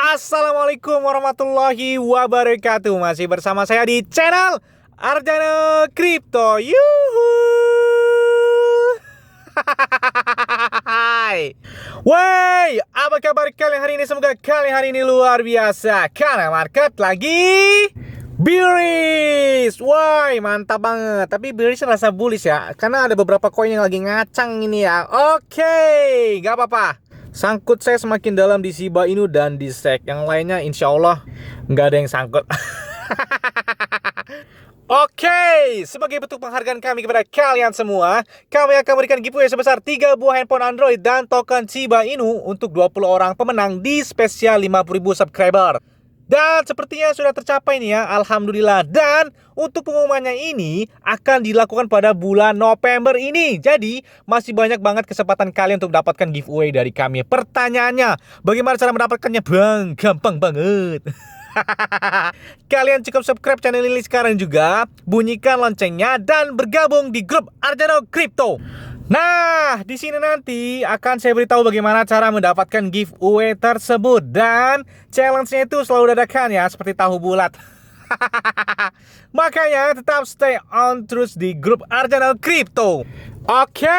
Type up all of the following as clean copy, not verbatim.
Assalamualaikum warahmatullahi wabarakatuh. Masih bersama saya di channel Arjana Crypto. Yuhu. Hai. Wey, apa kabar kalian hari ini? Semoga kalian hari ini luar biasa karena market lagi bearish. Woi, mantap banget. Tapi bearish rasa bullish ya, karena ada beberapa koin yang lagi ngacang ini ya. Oke, gak apa-apa. Sangkut saya semakin dalam di Shiba Inu dan di SEC. Yang lainnya insya Allah nggak ada yang sangkut. Oke, sebagai bentuk penghargaan kami kepada kalian semua, kami akan berikan giveaway sebesar 3 buah handphone Android dan token Shiba Inu untuk 20 orang pemenang di spesial 50.000 subscriber. Dan sepertinya sudah tercapai nih ya, alhamdulillah. Dan untuk pengumumannya ini akan dilakukan pada bulan November ini. Jadi masih banyak banget kesempatan kalian untuk dapatkan giveaway dari kami. Pertanyaannya, bagaimana cara mendapatkannya bang? Gampang banget. Kalian cukup subscribe channel ini sekarang juga, bunyikan loncengnya dan bergabung di grup Arjana Crypto. Nah, di sini nanti akan saya beritahu bagaimana cara mendapatkan giveaway tersebut. Dan challenge-nya itu selalu dadakan ya, seperti tahu bulat. Makanya tetap stay on terus di grup Arjana Crypto. Oke,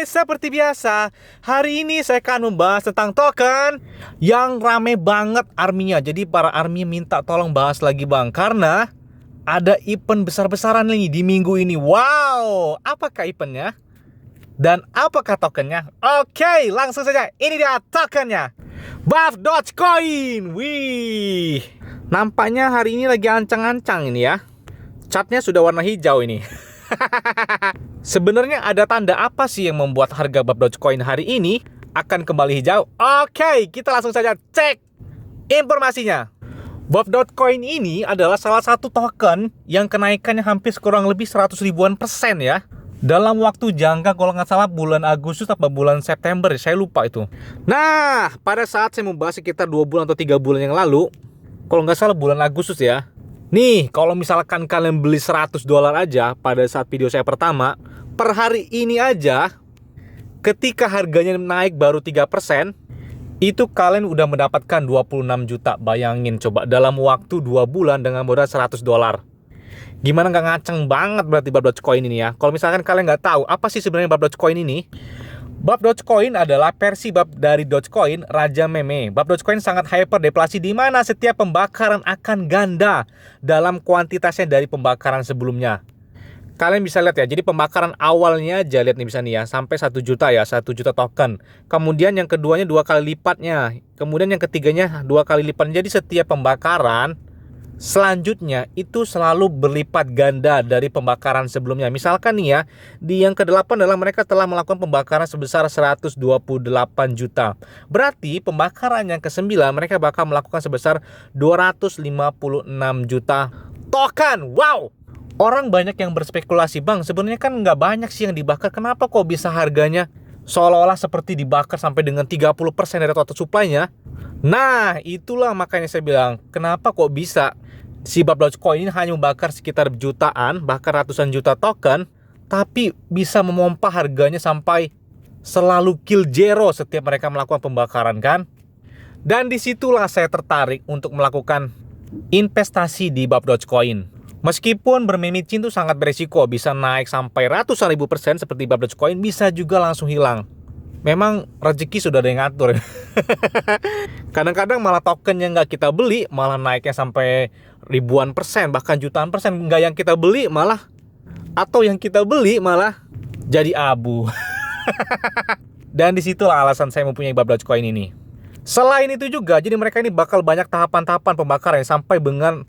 seperti biasa, hari ini saya akan membahas tentang token yang rame banget arminya. Jadi para army minta tolong bahas lagi bang, karena ada event besar-besaran nih di minggu ini. Wow, apakah eventnya? Dan apakah tokennya? Oke, langsung saja. Ini dia tokennya. Buff Dogecoin. Wih, nampaknya hari ini lagi ancang-ancang ini ya. Chartnya sudah warna hijau ini. Sebenarnya ada tanda apa sih yang membuat harga Buff Dogecoin hari ini akan kembali hijau? Oke, kita langsung saja cek informasinya. Buff Dogecoin ini adalah salah satu token yang kenaikannya hampir kurang lebih 100 ribuan persen ya. Dalam waktu jangka kalau nggak salah bulan Agustus atau bulan September, saya lupa itu. Nah, pada saat saya membahas sekitar 2 bulan atau 3 bulan yang lalu, kalau nggak salah bulan Agustus ya. Nih, kalau misalkan kalian beli $100 aja pada saat video saya pertama, per hari ini aja, ketika harganya naik baru 3%, itu kalian udah mendapatkan 26 juta. Bayangin coba, dalam waktu 2 bulan dengan modal $100. Gimana nggak ngaceng banget berarti Buff Dogecoin ini ya. Kalau misalkan kalian nggak tahu apa sih sebenarnya Buff Dogecoin ini, Buff Dogecoin adalah versi Buff dari Dogecoin Raja Meme. Buff Dogecoin sangat hyper deflasi di mana setiap pembakaran akan ganda dalam kuantitasnya dari pembakaran sebelumnya. Kalian bisa lihat ya, jadi pembakaran awalnya aja lihat nih bisa nih ya, sampai 1 juta ya, 1 juta token. Kemudian yang keduanya 2 kali lipatnya. Kemudian yang ketiganya 2 kali lipat. Jadi setiap pembakaran selanjutnya itu selalu berlipat ganda dari pembakaran sebelumnya. Misalkan nih ya, di yang ke-8 adalah mereka telah melakukan pembakaran sebesar 128 juta. Berarti pembakaran yang ke-9 mereka bakal melakukan sebesar 256 juta token. Wow! Orang banyak yang berspekulasi, bang sebenarnya kan nggak banyak sih yang dibakar. Kenapa kok bisa harganya seolah-olah seperti dibakar sampai dengan 30% dari total supply-nya? Nah, itulah makanya saya bilang, kenapa kok bisa si Buff Dogecoin ini hanya membakar sekitar jutaan, bahkan ratusan juta token, tapi bisa memompa harganya sampai selalu kill zero setiap mereka melakukan pembakaran kan? Dan disitulah saya tertarik untuk melakukan investasi di Buff Dogecoin. Meskipun bermimicin itu sangat beresiko, bisa naik sampai ratusan ribu persen seperti Buff Dogecoin, bisa juga langsung hilang. Memang rezeki sudah ada yang ngatur. Kadang-kadang malah token yang nggak kita beli malah naiknya sampai ribuan persen, bahkan jutaan persen. Nggak yang kita beli malah, atau yang kita beli malah jadi abu. Dan disitulah alasan saya mempunyai Buff Dogecoin ini. Selain itu juga, jadi mereka ini bakal banyak tahapan-tahapan pembakaran sampai dengan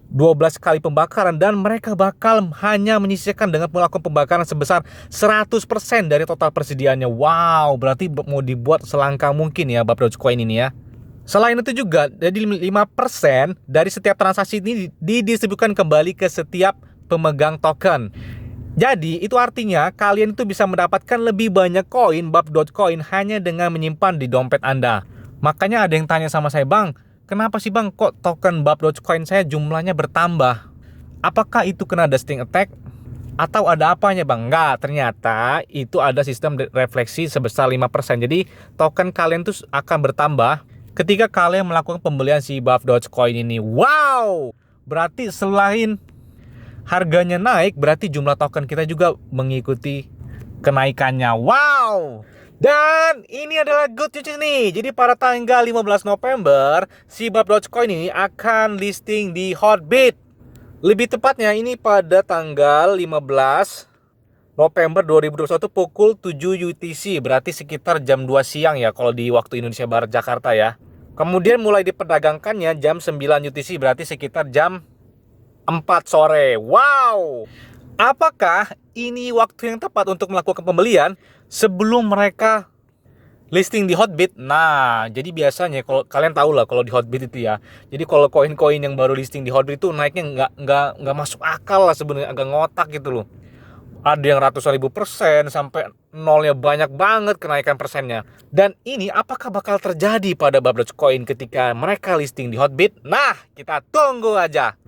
12 kali pembakaran, dan mereka bakal hanya menyisihkan dengan melakukan pembakaran sebesar 100% dari total persediaannya. Wow, berarti mau dibuat selangka mungkin ya Buff Dogecoin ini ya. Selain itu juga, jadi 5% dari setiap transaksi ini didistribusikan kembali ke setiap pemegang token. Jadi itu artinya kalian itu bisa mendapatkan lebih banyak koin Buff Dogecoin hanya dengan menyimpan di dompet Anda. Makanya ada yang tanya sama saya, bang, kenapa sih bang kok token Buff Dogecoin saya jumlahnya bertambah? Apakah itu kena dusting attack? Atau ada apanya bang? Enggak, ternyata itu ada sistem refleksi sebesar 5%. Jadi token kalian tuh akan bertambah ketika kalian melakukan pembelian si Buff Dogecoin ini. Wow! Berarti selain harganya naik, berarti jumlah token kita juga mengikuti kenaikannya. Wow! Dan ini adalah good news nih. Jadi pada tanggal 15 November, si Buff Dogecoin ini akan listing di Hotbit. Lebih tepatnya ini pada tanggal 15 November 2021 pukul 7 UTC. Berarti sekitar jam 2 siang ya kalau di waktu Indonesia Barat Jakarta ya. Kemudian mulai diperdagangkannya jam 9 UTC, berarti sekitar jam 4 sore. Wow! Apakah ini waktu yang tepat untuk melakukan pembelian sebelum mereka listing di Hotbit? Nah, jadi biasanya kalau kalian tahu lah kalau di Hotbit itu ya. Jadi kalau koin-koin yang baru listing di Hotbit itu naiknya nggak masuk akal lah sebenarnya, agak ngotak gitu loh. Ada yang ratusan ribu persen sampai nolnya banyak banget kenaikan persennya. Dan ini apakah bakal terjadi pada Buff Dogecoin ketika mereka listing di Hotbit? Nah, kita tunggu aja.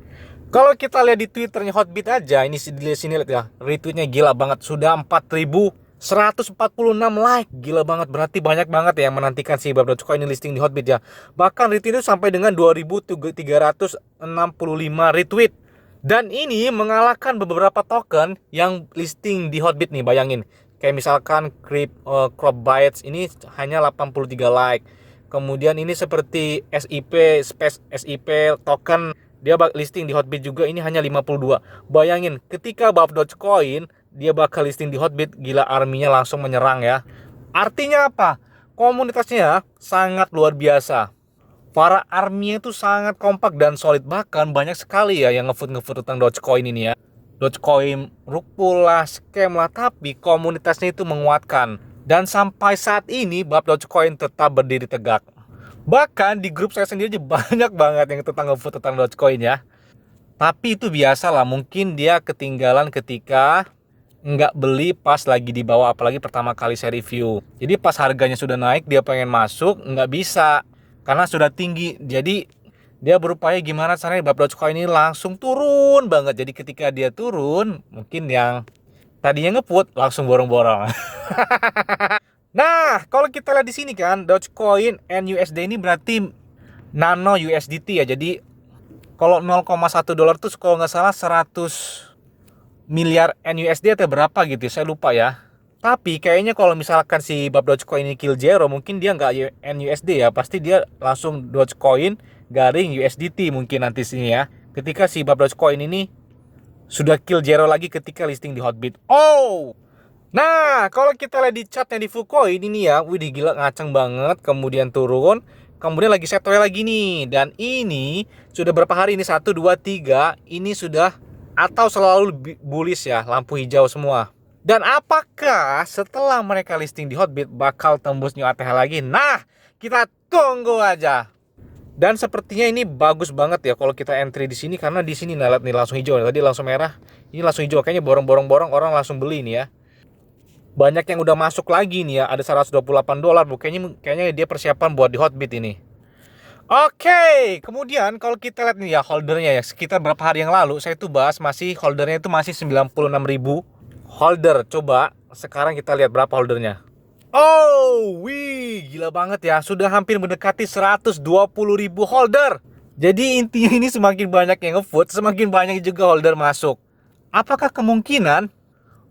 Kalau kita lihat di Twitternya Hotbit aja, ini di sini lihat ya, retweetnya gila banget, sudah 4.146 like, gila banget, berarti banyak banget ya yang menantikan si Buff Dogecoin ini listing di Hotbit ya. Bahkan retweet itu sampai dengan 2.365 retweet. Dan ini mengalahkan beberapa token yang listing di Hotbit nih, bayangin. Kayak misalkan Crop Bytes ini hanya 83 like. Kemudian ini seperti SIP, Space SIP token, dia listing di Hotbit juga ini hanya 52. Bayangin ketika Buff Dogecoin dia bakal listing di Hotbit, gila arminya langsung menyerang ya. Artinya apa? Komunitasnya sangat luar biasa. Para arminya itu sangat kompak dan solid, bahkan banyak sekali ya yang ngefoot tentang Dogecoin ini ya. Dogecoin rug pull lah, scam lah, tapi komunitasnya itu menguatkan. Dan sampai saat ini Buff Dogecoin tetap berdiri tegak. Bahkan di grup saya sendiri banyak banget yang ngefoot tentang Dogecoin ya. Tapi itu biasa lah, mungkin dia ketinggalan ketika nggak beli pas lagi di bawah, apalagi pertama kali saya review. Jadi pas harganya sudah naik dia pengen masuk, nggak bisa karena sudah tinggi. Jadi dia berupaya gimana caranya Buff Dogecoin ini langsung turun banget. Jadi ketika dia turun, mungkin yang tadinya nge-put langsung borong-borong. Nah, kalau kita lihat di sini kan, Dogecoin NUSD ini berarti nano USDT ya. Jadi kalau 0,1 dolar tuh kalau nggak salah 100 miliar NUSD atau berapa gitu, saya lupa ya. Tapi kayaknya kalau misalkan si Buff Dogecoin ini kill zero, mungkin dia nggak NUSD ya, pasti dia langsung Dogecoin garing USDT mungkin nanti sini ya. Ketika si Buff Dogecoin ini sudah kill zero lagi ketika listing di Hotbit. Oh! Nah, kalau kita lihat di chartnya di Fucoin ini ya, wih gila ngaceng banget, kemudian turun, kemudian lagi setway lagi nih. Dan ini sudah berapa hari ini? 1, 2, 3, ini sudah atau selalu bullish ya, lampu hijau semua. Dan apakah setelah mereka listing di Hotbit bakal tembus new ATH lagi? Nah, kita tunggu aja. Dan sepertinya ini bagus banget ya kalau kita entry di sini, karena di sini lihat nih langsung hijau, tadi langsung merah, ini langsung hijau, kayaknya borong orang langsung beli nih ya. Banyak yang udah masuk lagi nih ya, ada 128 dolar, kayaknya dia persiapan buat di Hotbit ini. Oke, kemudian kalau kita lihat nih ya holdernya ya, sekitar berapa hari yang lalu saya tuh bahas masih holdernya itu masih 96.000 holder. Coba sekarang kita lihat berapa holdernya. Oh, wih, gila banget ya, sudah hampir mendekati 120.000 holder. Jadi intinya ini semakin banyak yang ngevote, semakin banyak juga holder masuk. Apakah kemungkinan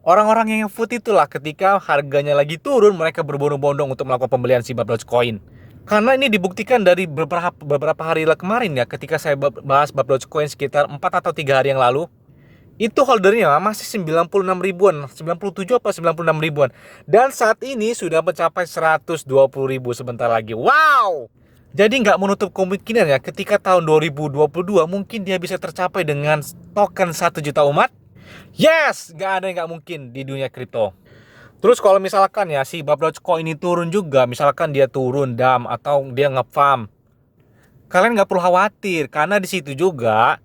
orang-orang yang ngevote itulah ketika harganya lagi turun mereka berbondong-bondong untuk melakukan pembelian si Buff Dogecoin? Karena ini dibuktikan dari beberapa hari kemarin ya, ketika saya bahas Buff Dogecoin sekitar 4 atau 3 hari yang lalu, itu holdernya masih 96 ribuan, 97 apa 96 ribuan. Dan saat ini sudah mencapai 120 ribu sebentar lagi. Wow! Jadi nggak menutup kemungkinan ya, ketika tahun 2022 mungkin dia bisa tercapai dengan token 1 juta umat. Yes! Nggak ada yang nggak mungkin di dunia kripto. Terus kalau misalkan ya si Buff Dogecoin ini turun juga, misalkan dia turun dam atau dia nge-farm, kalian nggak perlu khawatir karena di situ juga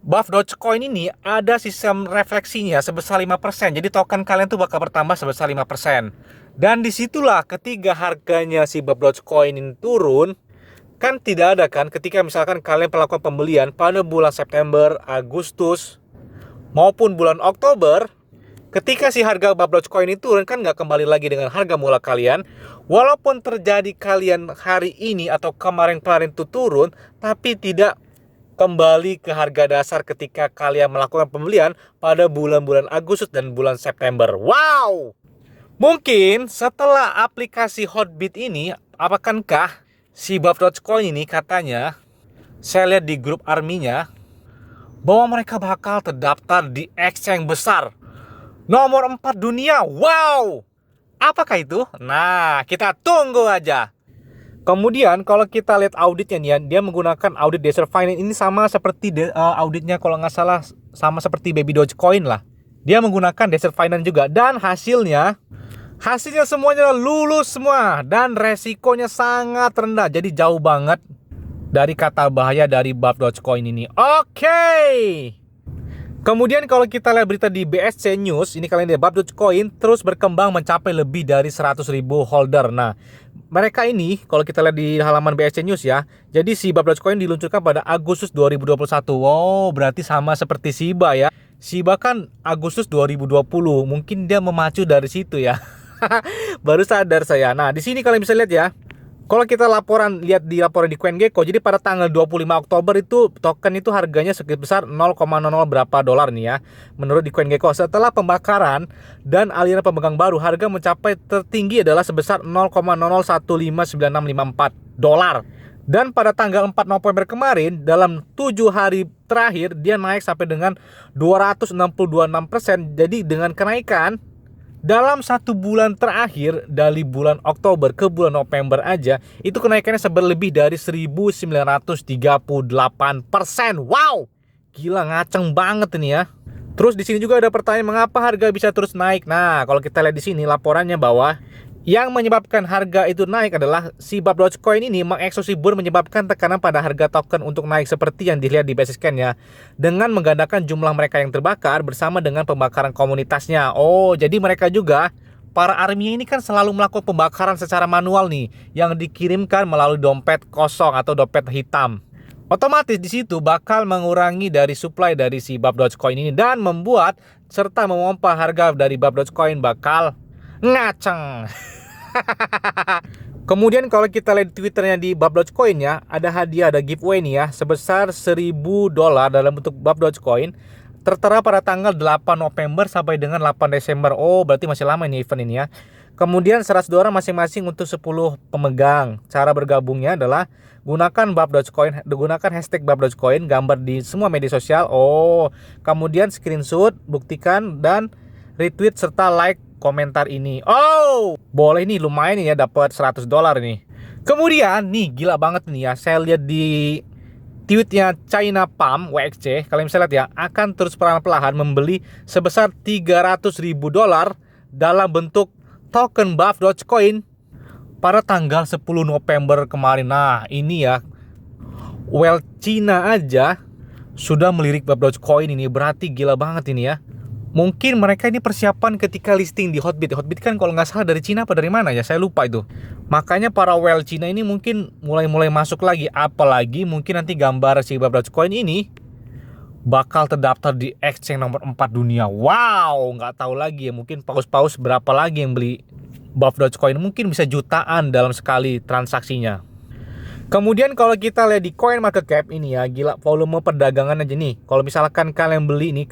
Buff Dogecoin ini ada sistem refleksinya sebesar 5%. Jadi token kalian tuh bakal bertambah sebesar 5%. Dan disitulah ketika harganya si Buff Dogecoin ini turun, kan tidak ada kan ketika misalkan kalian melakukan pembelian pada bulan September, Agustus maupun bulan Oktober, Ketika si harga BAF Dogecoin ini turun kan nggak kembali lagi dengan harga mula kalian. Walaupun terjadi kalian hari ini atau kemarin-kemarin itu turun, tapi tidak kembali ke harga dasar ketika kalian melakukan pembelian pada bulan-bulan Agustus dan bulan September. Wow! Mungkin setelah aplikasi Hotbit ini, apakah si BAF Dogecoin ini katanya, saya lihat di grup arminya, bahwa mereka bakal terdaftar di exchange besar nomor 4 dunia. Wow! Apakah itu? Nah, kita tunggu aja. Kemudian kalau kita lihat auditnya nih ya, dia menggunakan audit Desert Finance. Ini sama seperti auditnya kalau nggak salah sama seperti Baby Dogecoin lah. Dia menggunakan Desert Finance juga. Dan hasilnya semuanya lulus semua. Dan resikonya sangat rendah. Jadi jauh banget dari kata bahaya dari BAF Dogecoin ini. Oke. Kemudian kalau kita lihat berita di BSC News, ini kalian lihat BAF Dogecoin terus berkembang mencapai lebih dari 100.000 holder. Nah, mereka ini kalau kita lihat di halaman BSC News ya, jadi si BAF Dogecoin diluncurkan pada Agustus 2021. Wow, berarti sama seperti Shiba ya. Shiba kan Agustus 2020, mungkin dia memacu dari situ ya. Baru sadar saya. Nah, di sini kalian bisa lihat ya. Kalau kita lihat di laporan di CoinGecko, jadi pada tanggal 25 Oktober itu token itu harganya sebesar 0,00 berapa dolar nih ya. Menurut di CoinGecko, setelah pembakaran dan aliran pemegang baru, harga mencapai tertinggi adalah sebesar 0,00159654 dolar. Dan pada tanggal 4 November kemarin, dalam 7 hari terakhir, dia naik sampai dengan 260,26%. Jadi dengan kenaikan dalam 1 bulan terakhir, dari bulan Oktober ke bulan November aja, itu kenaikannya lebih dari 1938%. Wow, gila, ngaceng banget ini ya. Terus di sini juga ada pertanyaan mengapa harga bisa terus naik. Nah, kalau kita lihat di sini laporannya bahwa yang menyebabkan harga itu naik adalah si BAF Dogecoin ini mengeksekusi burn, menyebabkan tekanan pada harga token untuk naik seperti yang dilihat di Basiscan ya, dengan menggandakan jumlah mereka yang terbakar bersama dengan pembakaran komunitasnya. Oh, jadi mereka juga, para army ini kan selalu melakukan pembakaran secara manual nih, yang dikirimkan melalui dompet kosong atau dompet hitam. Otomatis di situ bakal mengurangi dari supply dari si BAF Dogecoin ini dan membuat serta memompa harga dari BAF Dogecoin bakal ngaceng. Kemudian kalau kita lihat Twitternya di BAF Dogecoin ya, ada hadiah, ada giveaway nih ya, sebesar $1.000 dalam bentuk BAF Dogecoin, tertera pada tanggal 8 November sampai dengan 8 Desember. Oh, berarti masih lama ini event ini ya. Kemudian $100 masing-masing untuk 10 pemegang. Cara bergabungnya adalah gunakan BAF Dogecoin, gunakan hashtag BAF Dogecoin, gambar di semua media sosial. Oh, kemudian screenshot, buktikan dan retweet serta like komentar ini. Oh, boleh nih, lumayan nih ya, dapat $100 nih. Kemudian nih gila banget nih ya, saya lihat di tweetnya China Pump WXC, kalian bisa lihat ya, akan terus perlahan-lahan membeli sebesar $300.000 dalam bentuk token BAF Dogecoin pada tanggal 10 November kemarin. Nah, ini ya, well, China aja sudah melirik BAF Dogecoin ini, berarti gila banget ini ya. Mungkin mereka ini persiapan ketika listing di Hotbit. Hotbit kan kalau nggak salah dari Cina apa dari mana ya, saya lupa itu. Makanya para whale Cina ini mungkin mulai masuk lagi. Apalagi mungkin nanti gambar si BAF Dogecoin ini bakal terdaftar di exchange nomor 4 dunia. Wow, nggak tahu lagi ya, mungkin paus-paus berapa lagi yang beli BAF Dogecoin. Mungkin bisa jutaan dalam sekali transaksinya. Kemudian kalau kita lihat di CoinMarketCap ini ya, gila volume perdagangan aja nih. Kalau misalkan kalian beli nih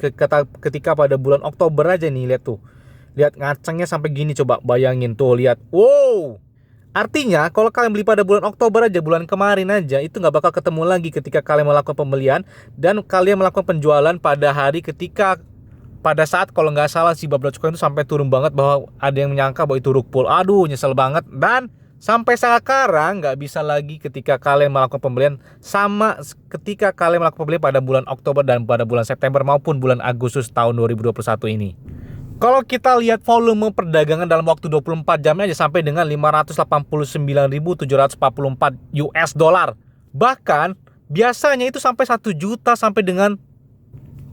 ketika pada bulan Oktober aja nih, lihat tuh. Lihat ngacengnya sampai gini, coba bayangin tuh, lihat. Wow. Artinya kalau kalian beli pada bulan Oktober aja, bulan kemarin aja, itu nggak bakal ketemu lagi ketika kalian melakukan pembelian dan kalian melakukan penjualan pada hari ketika pada saat kalau nggak salah si BAF Dogecoin itu sampai turun banget, bahwa ada yang menyangka bahwa itu rug pull. Aduh, nyesel banget. Dan sampai sekarang nggak bisa lagi ketika kalian melakukan pembelian, sama ketika kalian melakukan pembelian pada bulan Oktober dan pada bulan September maupun bulan Agustus tahun 2021 ini. Kalau kita lihat volume perdagangan dalam waktu 24 jam aja sampai dengan 589.744 US dollar. Bahkan biasanya itu sampai 1 juta sampai dengan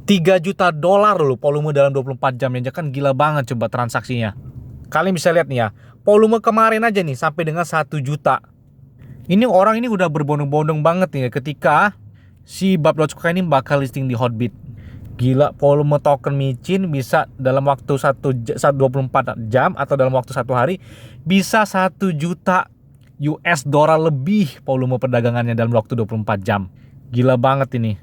3 juta dolar loh volume dalam 24 jam aja, kan gila banget coba transaksinya. Kalian bisa lihat nih ya, volume kemarin aja nih sampai dengan 1 juta. Ini orang ini udah berbondong-bondong banget nih ya ketika si BAF Dogecoin ini bakal listing di Hotbit. Gila, volume token micin bisa dalam waktu 24 jam atau dalam waktu 1 hari bisa 1 juta US dollar lebih volume perdagangannya dalam waktu 24 jam. Gila banget ini.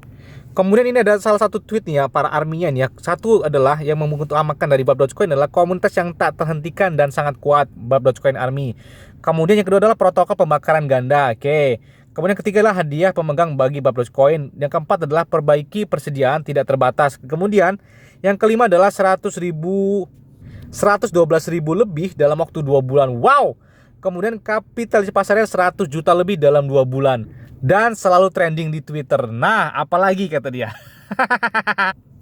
Kemudian ini ada salah satu tweet nih ya, para arminya nih ya. Satu adalah yang mengutamakan dari Bab Dogecoin adalah komunitas yang tak terhentikan dan sangat kuat, Bab Dogecoin Army. Kemudian yang kedua adalah protokol pembakaran ganda. Oke. Kemudian ketiga adalah hadiah pemegang bagi Bab Dogecoin. Yang keempat adalah perbaiki persediaan tidak terbatas. Kemudian yang kelima adalah 112.000 lebih dalam waktu 2 bulan. Wow. Kemudian kapitalisasi pasarnya 100 juta lebih dalam 2 bulan. Dan selalu trending di Twitter. Nah, apalagi kata dia.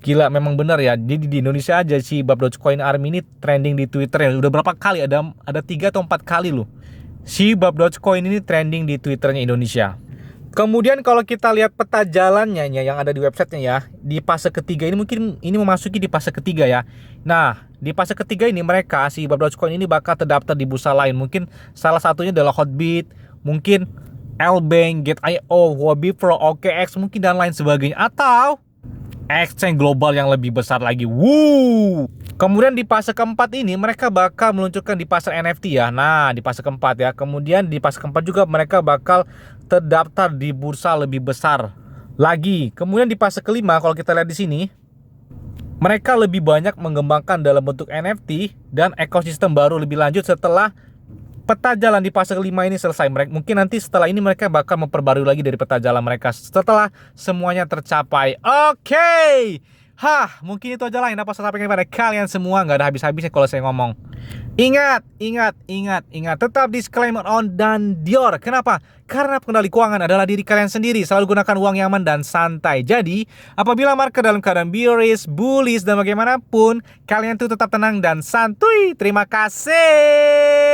Gila, memang benar ya. Jadi di Indonesia aja si Bab Dogecoin Army ini trending di Twitter ya. Udah berapa kali? Ada 3 atau 4 kali loh. Si Bab Dogecoin ini trending di Twitternya Indonesia. Kemudian kalau kita lihat peta jalannya yang ada di websitenya ya, di fase ketiga ini mungkin ini memasuki di fase ketiga ya. Nah, di fase ketiga ini mereka si Bab Dogecoin ini bakal terdaftar di bursa lain. Mungkin salah satunya adalah Hotbit, mungkin Lbank, Gate.io, Huobi Pro, OKX mungkin dan lain sebagainya, atau exchange global yang lebih besar lagi. Woo! Kemudian di fase keempat ini mereka bakal meluncurkan di pasar NFT ya. Nah, di fase keempat ya. Kemudian di fase keempat juga mereka bakal terdaftar di bursa lebih besar lagi. Kemudian di fase kelima kalau kita lihat di sini, mereka lebih banyak mengembangkan dalam bentuk NFT dan ekosistem baru lebih lanjut setelah peta jalan di fase kelima ini selesai. Mungkin nanti setelah ini mereka bakal memperbarui lagi dari peta jalan mereka setelah semuanya tercapai. Oke. Mungkin itu aja lah yang dapat saya sampaikan kepada kalian semua. Nggak ada habis-habisnya kalau saya ngomong. Ingat. Tetap disclaimer on dan Dior. Kenapa? Karena pengendali keuangan adalah diri kalian sendiri. Selalu gunakan uang yang aman dan santai. Jadi, apabila market dalam keadaan bearish, bullish, dan bagaimanapun, kalian tuh tetap tenang dan santuy. Terima kasih.